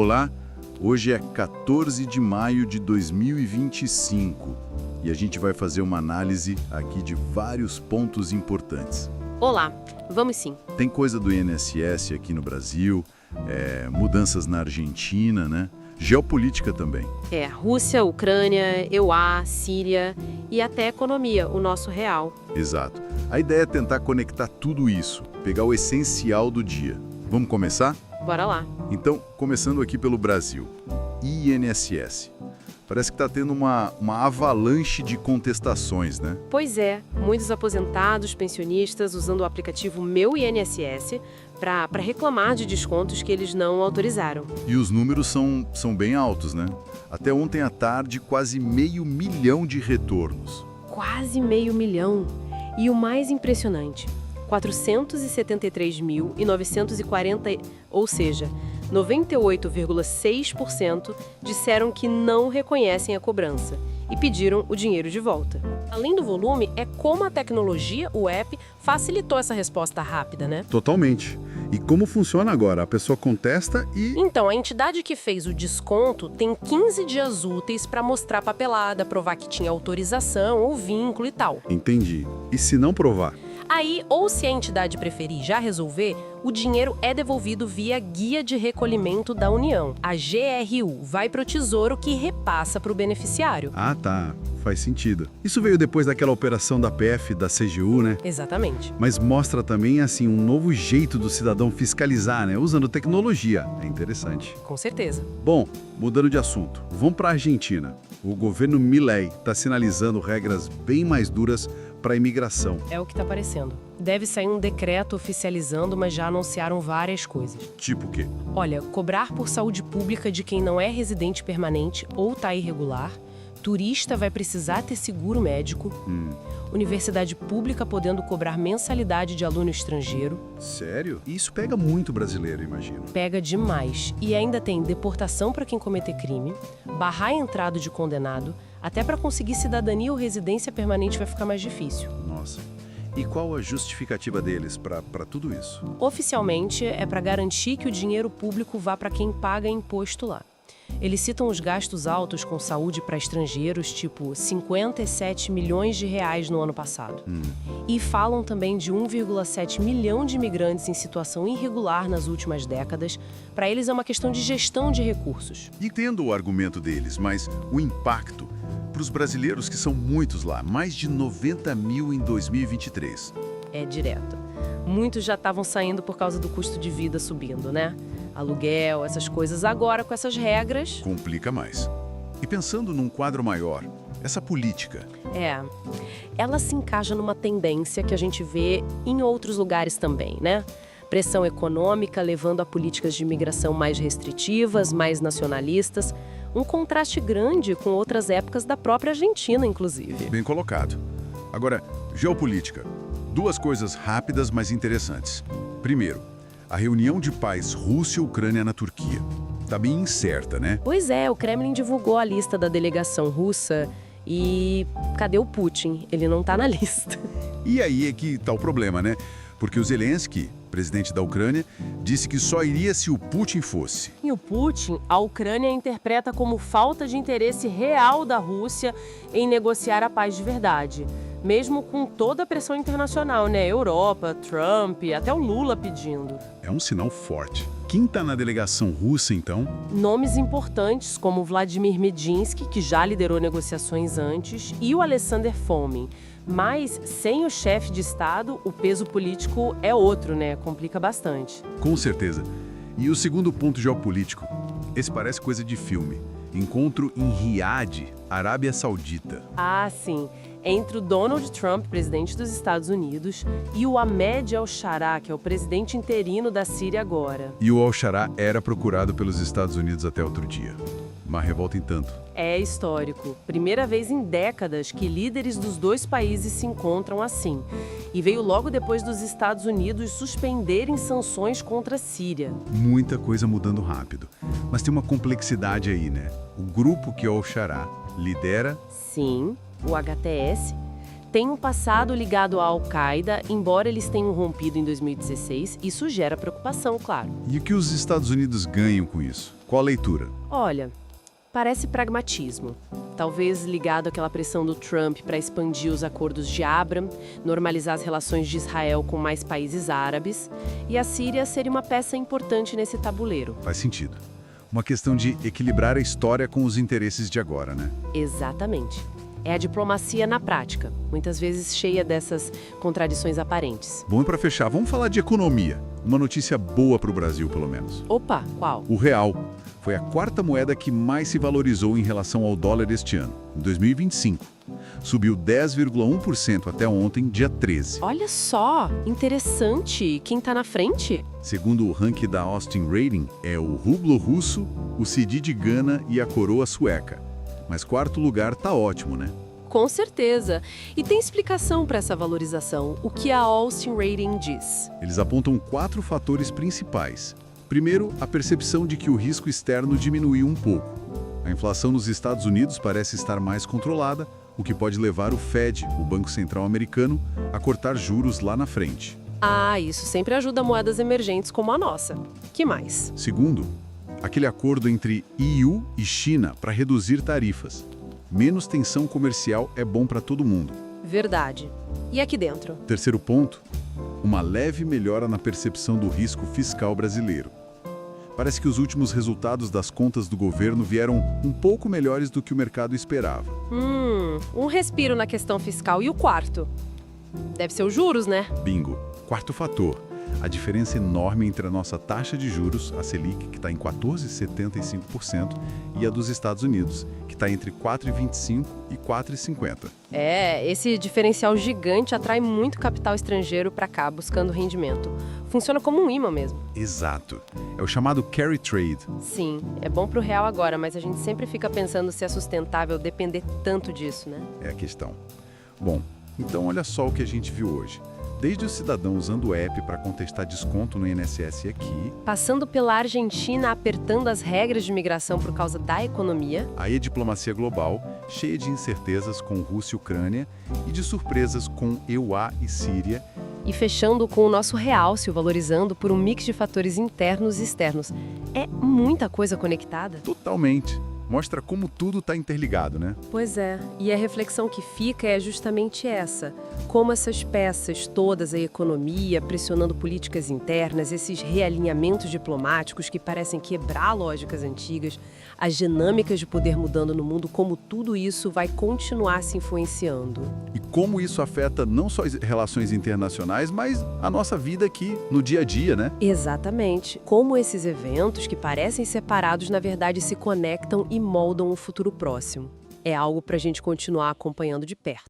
Olá, hoje é 14 de maio de 2025 e a gente vai fazer uma análise aqui de vários pontos importantes. Olá, vamos sim. Tem coisa do INSS aqui no Brasil, mudanças na Argentina, né? Geopolítica também. Rússia, Ucrânia, EUA, Síria e até economia, o nosso real. Exato. A ideia é tentar conectar tudo isso, pegar o essencial do dia. Vamos começar? Bora lá. Então, começando aqui pelo Brasil. INSS. Parece que está tendo uma avalanche de contestações, né? Pois é, muitos aposentados, pensionistas usando o aplicativo Meu INSS para reclamar de descontos que eles não autorizaram. E os números são bem altos, né? Até ontem à tarde, quase 500 mil de retornos. Quase 500 mil. E o mais impressionante, 473.940, ou seja, 98,6% disseram que não reconhecem a cobrança e pediram o dinheiro de volta. Além do volume, é como a tecnologia, o app, facilitou essa resposta rápida, né? Totalmente. E como funciona agora? A pessoa contesta e... Então, a entidade que fez o desconto tem 15 dias úteis para mostrar a papelada, provar que tinha autorização ou vínculo e tal. Entendi. E se não provar? Aí, ou se a entidade preferir já resolver, o dinheiro é devolvido via Guia de Recolhimento da União. A GRU vai para o Tesouro, que repassa para o beneficiário. Ah, tá. Faz sentido. Isso veio depois daquela operação da PF, da CGU, né? Exatamente. Mas mostra também, assim, um novo jeito do cidadão fiscalizar, né? Usando tecnologia. É interessante. Com certeza. Bom, mudando de assunto, vamos para a Argentina. O governo Milei está sinalizando regras bem mais duras para a imigração. É o que está aparecendo. Deve sair um decreto oficializando, mas já anunciaram várias coisas. Tipo o quê? Olha, cobrar por saúde pública de quem não é residente permanente ou está irregular, turista vai precisar ter seguro médico, universidade pública podendo cobrar mensalidade de aluno estrangeiro. Sério? Isso pega muito brasileiro, imagino. Pega demais. E ainda tem deportação para quem cometer crime, barrar a entrada de condenado, até para conseguir cidadania ou residência permanente vai ficar mais difícil. Nossa. E qual a justificativa deles para tudo isso? Oficialmente, é para garantir que o dinheiro público vá para quem paga imposto lá. Eles citam os gastos altos com saúde para estrangeiros, tipo 57 milhões de reais no ano passado. E falam também de 1,7 milhão de imigrantes em situação irregular nas últimas décadas. Para eles é uma questão de gestão de recursos. Entendo o argumento deles, mas o impacto para os brasileiros, que são muitos lá, mais de 90 mil em 2023. É direto. Muitos já estavam saindo por causa do custo de vida subindo, né? Aluguel, essas coisas. Agora, com essas regras... Complica mais. E pensando num quadro maior, essa política... ela se encaixa numa tendência que a gente vê em outros lugares também, né? Pressão econômica levando a políticas de imigração mais restritivas, mais nacionalistas. Um contraste grande com outras épocas da própria Argentina, inclusive. Bem colocado. Agora, geopolítica. Duas coisas rápidas, mas interessantes. Primeiro, a reunião de paz Rússia-Ucrânia na Turquia. Tá bem incerta, né? Pois é, o Kremlin divulgou a lista da delegação russa e... cadê o Putin? Ele não tá na lista. E aí é que tá o problema, né? Porque o Zelensky, presidente da Ucrânia, disse que só iria se o Putin fosse. E o Putin, a Ucrânia interpreta como falta de interesse real da Rússia em negociar a paz de verdade. Mesmo com toda a pressão internacional, né? Europa, Trump, até o Lula pedindo. É um sinal forte. Quem tá na delegação russa, então? Nomes importantes como Vladimir Medinsky, que já liderou negociações antes, e o Alexander Fomin. Mas, sem o chefe de Estado, o peso político é outro, né? Complica bastante. Com certeza. E o segundo ponto geopolítico. Esse parece coisa de filme. Encontro em Riad, Arábia Saudita. Ah, sim. Entre o Donald Trump, presidente dos Estados Unidos, e o Ahmed al-Shara, que é o presidente interino da Síria agora. E o al-Shara era procurado pelos Estados Unidos até outro dia. Uma revolta em tanto. É histórico. Primeira vez em décadas que líderes dos dois países se encontram assim. E veio logo depois dos Estados Unidos suspenderem sanções contra a Síria. Muita coisa mudando rápido. Mas tem uma complexidade aí, né? O grupo que o al-Shara lidera... Sim, o HTS, tem um passado ligado à Al-Qaeda, embora eles tenham rompido em 2016. Isso gera preocupação, claro. E o que os Estados Unidos ganham com isso? Qual a leitura? Olha, parece pragmatismo. Talvez ligado àquela pressão do Trump para expandir os acordos de Abraham, normalizar as relações de Israel com mais países árabes, e a Síria seria uma peça importante nesse tabuleiro. Faz sentido. Uma questão de equilibrar a história com os interesses de agora, né? Exatamente. É a diplomacia na prática, muitas vezes cheia dessas contradições aparentes. Bom, e para fechar, vamos falar de economia. Uma notícia boa para o Brasil, pelo menos. Opa, qual? O real foi a quarta moeda que mais se valorizou em relação ao dólar este ano, em 2025. Subiu 10,1% até ontem, dia 13. Olha só, interessante. Quem tá na frente? Segundo o ranking da Austin Rating, é o rublo russo, o cedi de Gana e a coroa sueca. Mas quarto lugar tá ótimo, né? Com certeza. E tem explicação para essa valorização, o que a Austin Rating diz. Eles apontam 4 fatores principais. Primeiro, a percepção de que o risco externo diminuiu um pouco. A inflação nos Estados Unidos parece estar mais controlada, o que pode levar o Fed, o Banco Central Americano, a cortar juros lá na frente. Ah, isso sempre ajuda moedas emergentes como a nossa. Que mais? Segundo, aquele acordo entre EU e China para reduzir tarifas. Menos tensão comercial é bom para todo mundo. Verdade. E aqui dentro? Terceiro ponto, uma leve melhora na percepção do risco fiscal brasileiro. Parece que os últimos resultados das contas do governo vieram um pouco melhores do que o mercado esperava. Um respiro na questão fiscal. E o quarto? Deve ser os juros, né? Bingo. Quarto fator, a diferença enorme entre a nossa taxa de juros, a Selic, que está em 14,75%, e a dos Estados Unidos, que está entre 4,25% e 4,50%. Esse diferencial gigante atrai muito capital estrangeiro para cá, buscando rendimento. Funciona como um imã mesmo. Exato. É o chamado carry trade. Sim, é bom para o real agora, mas a gente sempre fica pensando se é sustentável depender tanto disso, né? É a questão. Bom, então olha só o que a gente viu hoje. Desde o cidadão usando o app para contestar desconto no INSS aqui, passando pela Argentina apertando as regras de migração por causa da economia, aí a diplomacia global, cheia de incertezas com Rússia e Ucrânia e de surpresas com EUA e Síria, e fechando com o nosso real se valorizando por um mix de fatores internos e externos. É muita coisa conectada. Totalmente. Mostra como tudo está interligado, né? Pois é, e a reflexão que fica é justamente essa. Como essas peças todas, a economia, pressionando políticas internas, esses realinhamentos diplomáticos que parecem quebrar lógicas antigas, as dinâmicas de poder mudando no mundo, como tudo isso vai continuar se influenciando. E como isso afeta não só as relações internacionais, mas a nossa vida aqui, no dia a dia, né? Exatamente. Como esses eventos, que parecem separados, na verdade se conectam e moldam o futuro próximo. É algo para a gente continuar acompanhando de perto.